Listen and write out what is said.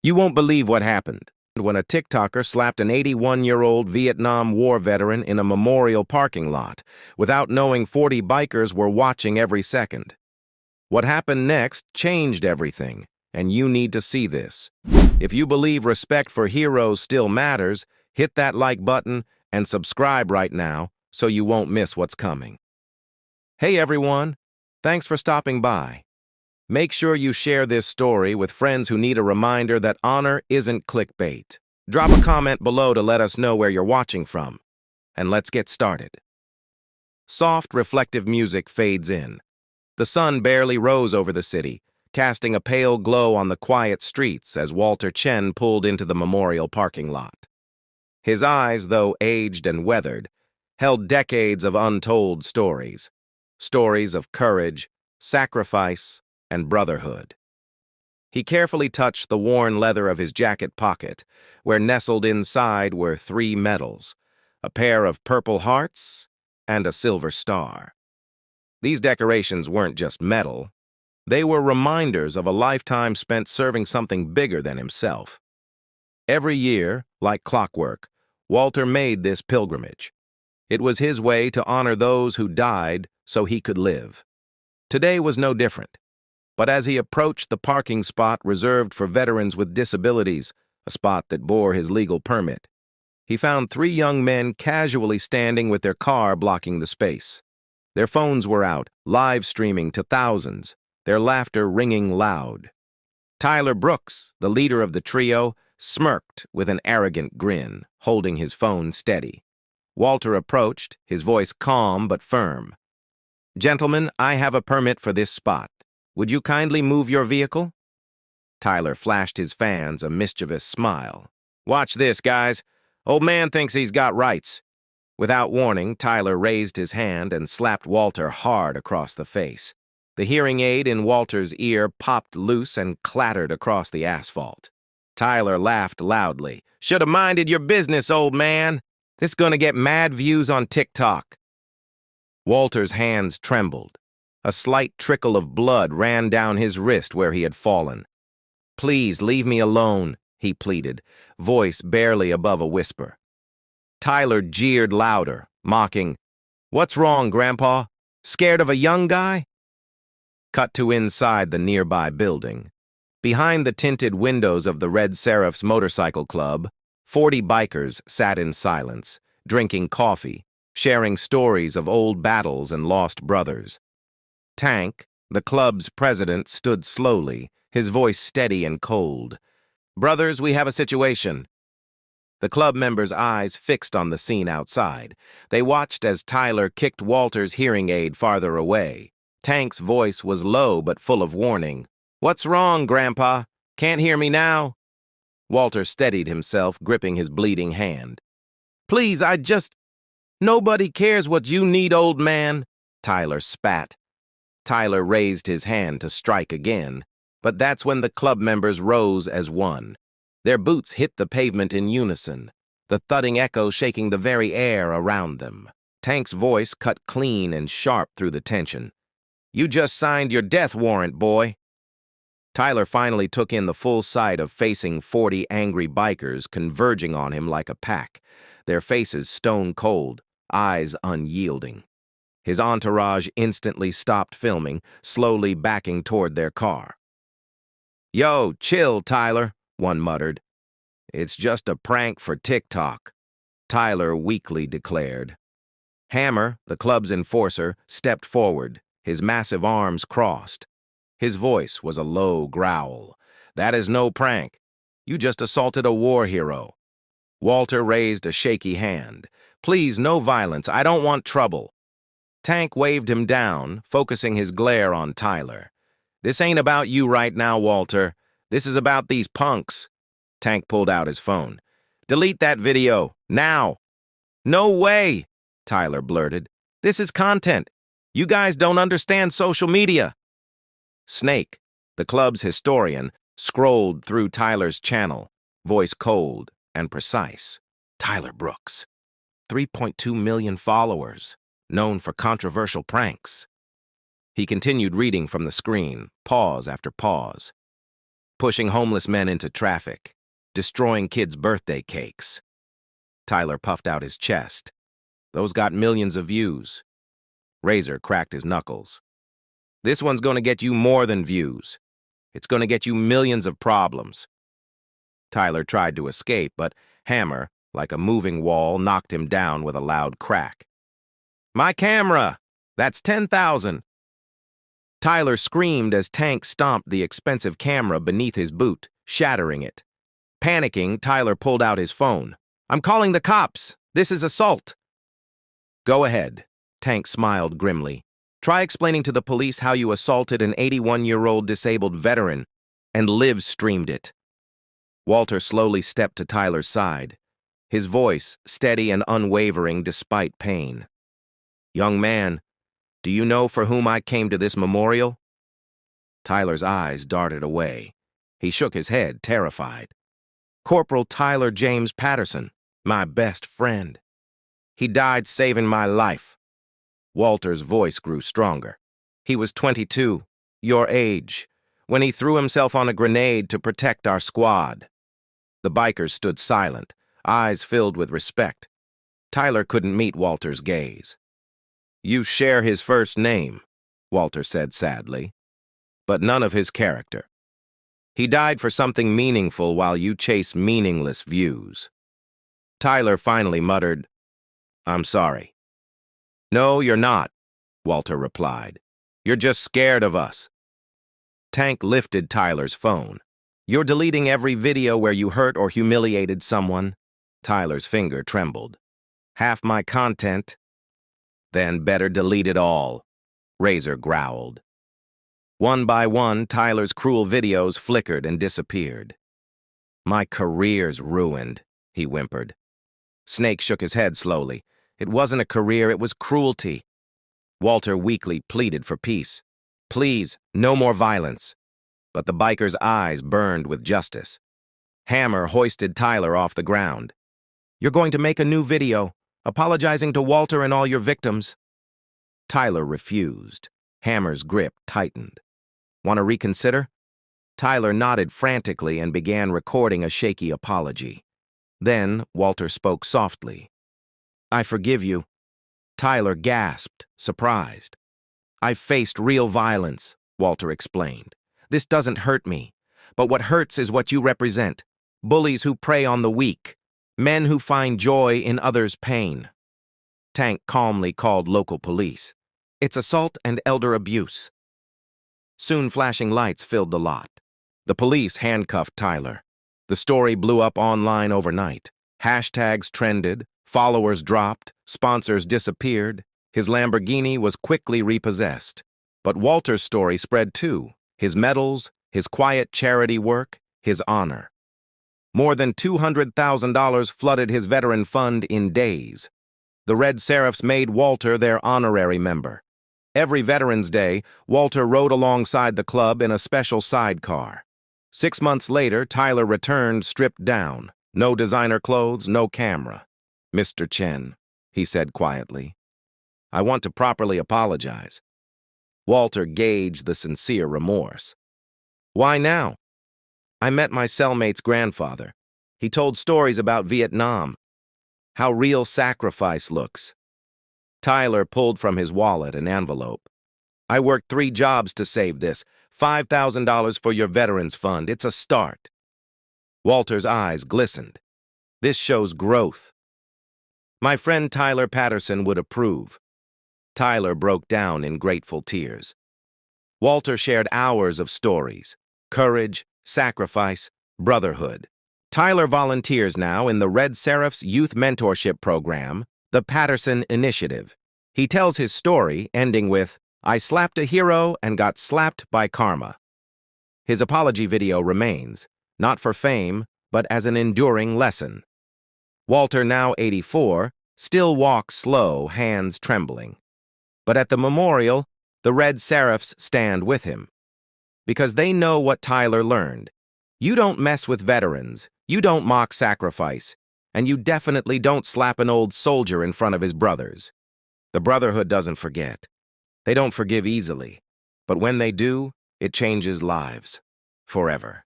You won't believe what happened when a TikToker slapped an 81-year-old Vietnam War veteran in a memorial parking lot without knowing 40 bikers were watching every second. What happened next changed everything, and you need to see this. If you believe respect for heroes still matters, hit that like button and subscribe right now so you won't miss what's coming. Hey everyone, thanks for stopping by. Make sure you share this story with friends who need a reminder that honor isn't clickbait. Drop a comment below to let us know where you're watching from. And let's get started. Soft, reflective music fades in. The sun barely rose over the city, casting a pale glow on the quiet streets as Walter Chen pulled into the memorial parking lot. His eyes, though aged and weathered, held decades of untold stories. Stories of courage, sacrifice, and brotherhood. He carefully touched the worn leather of his jacket pocket, where nestled inside were 3 medals, a pair of purple hearts and a silver star. These decorations weren't just metal. They were reminders of a lifetime spent serving something bigger than himself. Every year, like clockwork, Walter made this pilgrimage. It was his way to honor those who died so he could live. Today was no different. But as he approached the parking spot reserved for veterans with disabilities, a spot that bore his legal permit, he found 3 young men casually standing with their car blocking the space. Their phones were out, live streaming to thousands, their laughter ringing loud. Tyler Brooks, the leader of the trio, smirked with an arrogant grin, holding his phone steady. Walter approached, his voice calm but firm. "Gentlemen, I have a permit for this spot. Would you kindly move your vehicle?" Tyler flashed his fans a mischievous smile. "Watch this, guys. Old man thinks he's got rights." Without warning, Tyler raised his hand and slapped Walter hard across the face. The hearing aid in Walter's ear popped loose and clattered across the asphalt. Tyler laughed loudly. "Should have minded your business, old man. This is gonna get mad views on TikTok." Walter's hands trembled. A slight trickle of blood ran down his wrist where he had fallen. "Please, leave me alone," he pleaded, voice barely above a whisper. Tyler jeered louder, mocking, "What's wrong, Grandpa? Scared of a young guy?" Cut to inside the nearby building. Behind the tinted windows of the Red Seraphs motorcycle club, 40 bikers sat in silence, drinking coffee, sharing stories of old battles and lost brothers. Tank, the club's president, stood slowly, his voice steady and cold. "Brothers, we have a situation." The club members' eyes fixed on the scene outside. They watched as Tyler kicked Walter's hearing aid farther away. Tank's voice was low but full of warning. "What's wrong, Grandpa? Can't hear me now?" Walter steadied himself, gripping his bleeding hand. "Please, nobody cares what you need, old man," Tyler spat. Tyler raised his hand to strike again, but that's when the club members rose as one. Their boots hit the pavement in unison, the thudding echo shaking the very air around them. Tank's voice cut clean and sharp through the tension. "You just signed your death warrant, boy." Tyler finally took in the full sight of facing 40 angry bikers converging on him like a pack, their faces stone cold, eyes unyielding. His entourage instantly stopped filming, slowly backing toward their car. "Yo, chill, Tyler," one muttered. "It's just a prank for TikTok," Tyler weakly declared. Hammer, the club's enforcer, stepped forward, his massive arms crossed. His voice was a low growl. "That is no prank. You just assaulted a war hero." Walter raised a shaky hand. "Please, no violence. I don't want trouble." Tank waved him down, focusing his glare on Tyler. "This ain't about you right now, Walter. This is about these punks." Tank pulled out his phone. "Delete that video, now." "No way," Tyler blurted. "This is content. You guys don't understand social media." Snake, the club's historian, scrolled through Tyler's channel, voice cold and precise. "Tyler Brooks, 3.2 million followers. Known for controversial pranks." He continued reading from the screen, pause after pause. pushing homeless men into traffic, destroying kids' birthday cakes. Tyler puffed out his chest. Those got millions of views. Razor cracked his knuckles. This one's gonna get you more than views. It's gonna get you millions of problems. Tyler tried to escape, but Hammer, like a moving wall, knocked him down with a loud crack. My camera! That's 10,000! Tyler screamed as Tank stomped the expensive camera beneath his boot, shattering it. Panicking, Tyler pulled out his phone. I'm calling the cops! This is assault! Go ahead, Tank smiled grimly. Try explaining to the police how you assaulted an 81-year-old disabled veteran and live-streamed it. Walter slowly stepped to Tyler's side, his voice steady and unwavering despite pain. Young man, do you know for whom I came to this memorial? Tyler's eyes darted away. He shook his head, terrified. Corporal Tyler James Patterson, my best friend. He died saving my life. Walter's voice grew stronger. He was 22, your age, when he threw himself on a grenade to protect our squad. The bikers stood silent, eyes filled with respect. Tyler couldn't meet Walter's gaze. You share his first name, Walter said sadly, but none of his character. He died for something meaningful while you chase meaningless views. Tyler finally muttered, I'm sorry. No, you're not, Walter replied. You're just scared of us. Tank lifted Tyler's phone. You're deleting every video where you hurt or humiliated someone. Tyler's finger trembled. Half my content. Then better delete it all, Razor growled. One by one, Tyler's cruel videos flickered and disappeared. My career's ruined, he whimpered. Snake shook his head slowly. It wasn't a career, it was cruelty. Walter weakly pleaded for peace. Please, no more violence. But the biker's eyes burned with justice. Hammer hoisted Tyler off the ground. You're going to make a new video, apologizing to Walter and all your victims. Tyler refused. Hammer's grip tightened. Want to reconsider? Tyler nodded frantically and began recording a shaky apology. Then Walter spoke softly. I forgive you. Tyler gasped, surprised. I've faced real violence, Walter explained. This doesn't hurt me, but what hurts is what you represent. Bullies who prey on the weak. Men who find joy in others' pain. Tank calmly called local police. It's assault and elder abuse. Soon flashing lights filled the lot. The police handcuffed Tyler. The story blew up online overnight. Hashtags trended, followers dropped, sponsors disappeared. His Lamborghini was quickly repossessed. But Walter's story spread too. His medals, his quiet charity work, his honor. More than $200,000 flooded his veteran fund in days. The Red Seraphs made Walter their honorary member. Every Veterans Day, Walter rode alongside the club in a special sidecar. 6 months later, Tyler returned stripped down. No designer clothes, no camera. Mr. Chen, he said quietly, I want to properly apologize. Walter gauged the sincere remorse. Why now? I met my cellmate's grandfather. He told stories about Vietnam, how real sacrifice looks. Tyler pulled from his wallet an envelope. I worked 3 jobs to save this. $5,000 for your Veterans Fund. It's a start. Walter's eyes glistened. This shows growth. My friend Tyler Patterson would approve. Tyler broke down in grateful tears. Walter shared hours of stories. Courage, sacrifice, brotherhood. Tyler volunteers now in the Red Seraphs Youth Mentorship Program, the Patterson Initiative. He tells his story, ending with, I slapped a hero and got slapped by karma. His apology video remains, not for fame, but as an enduring lesson. Walter, now 84, still walks slow, hands trembling. But at the memorial, the Red Seraphs stand with him. Because they know what Tyler learned. You don't mess with veterans, you don't mock sacrifice, and you definitely don't slap an old soldier in front of his brothers. The Brotherhood doesn't forget. They don't forgive easily, but when they do, it changes lives. Forever.